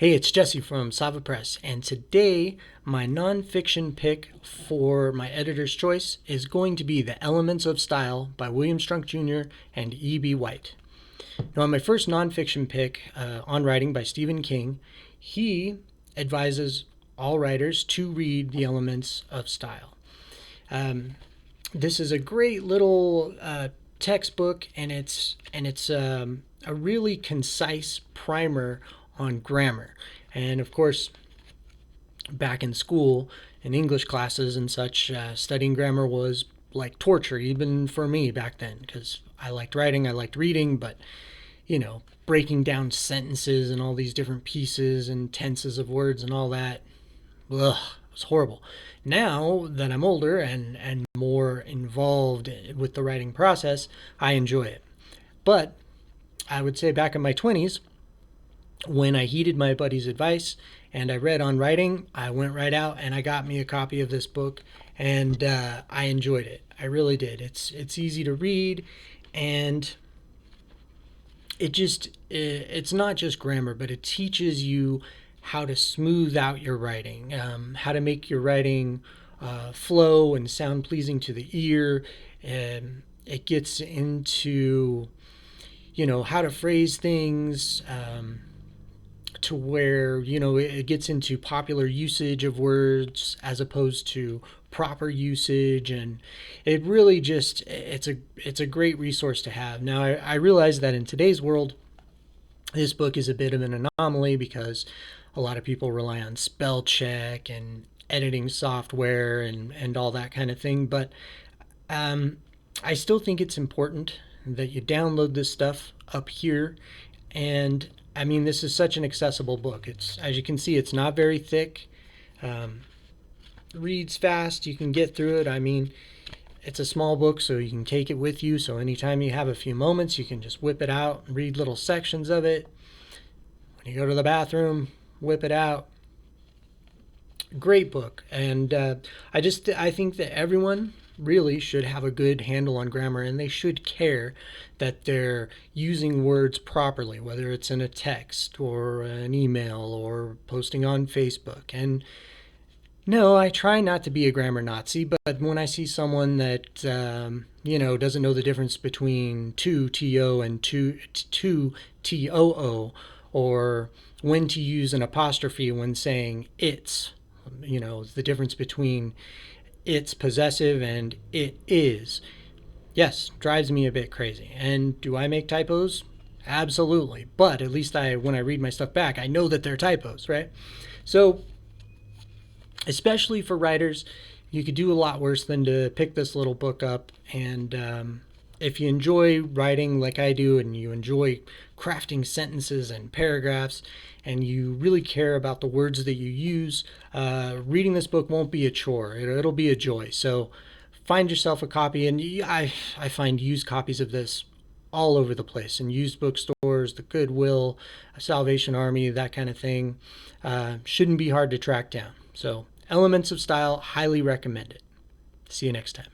Hey, it's Jesse from S.A.V.A Press, and today my nonfiction pick for my editor's choice is going to be The Elements of Style by William Strunk Jr. and E.B. White. Now, on my first nonfiction pick on writing by Stephen King, he advises all writers to read The Elements of Style. This is a great little textbook, and it's a really concise primer on grammar. And of course, back in school, in English classes and such, studying grammar was like torture, even for me back then, because I liked writing, I liked reading, but breaking down sentences and all these different pieces and tenses of words and all that, ugh, it was horrible. Now that I'm older and more involved with the writing process, I enjoy it. But I would say back in my 20s, when I heeded my buddy's advice and I read on writing, I went right out and I got me a copy of this book, and I enjoyed it. I really did. It's easy to read, and it's not just grammar, but it teaches you how to smooth out your writing, how to make your writing flow and sound pleasing to the ear. And it gets into how to phrase things, to where it gets into popular usage of words as opposed to proper usage, and it really just it's a great resource to have. Now, I realize that in today's world, this book is a bit of an anomaly because a lot of people rely on spell check and editing software and all that kind of thing, but I still think it's important that you download this stuff up here. And I mean, this is such an accessible book. It's, as you can see, it's not very thick. Reads fast. You can get through it. I mean, it's a small book, so you can take it with you. So anytime you have a few moments, you can just whip it out and read little sections of it. When you go to the bathroom, whip it out. Great book. And I think that everyone really should have a good handle on grammar, and they should care that they're using words properly, whether it's in a text or an email or posting on Facebook. And no, I try not to be a grammar Nazi, but when I see someone that doesn't know the difference between to and to too, or when to use an apostrophe when saying it's, the difference between it's possessive and it is, yes, drives me a bit crazy. And do I make typos? Absolutely. But at least when I read my stuff back, I know that they're typos, right? So, especially for writers, you could do a lot worse than to pick this little book up. And if you enjoy writing like I do, and you enjoy crafting sentences and paragraphs, and you really care about the words that you use, reading this book won't be a chore. It'll be a joy. So find yourself a copy. And I find used copies of this all over the place, in used bookstores, the Goodwill, Salvation Army, that kind of thing. Shouldn't be hard to track down. So Elements of Style, highly recommend it. See you next time.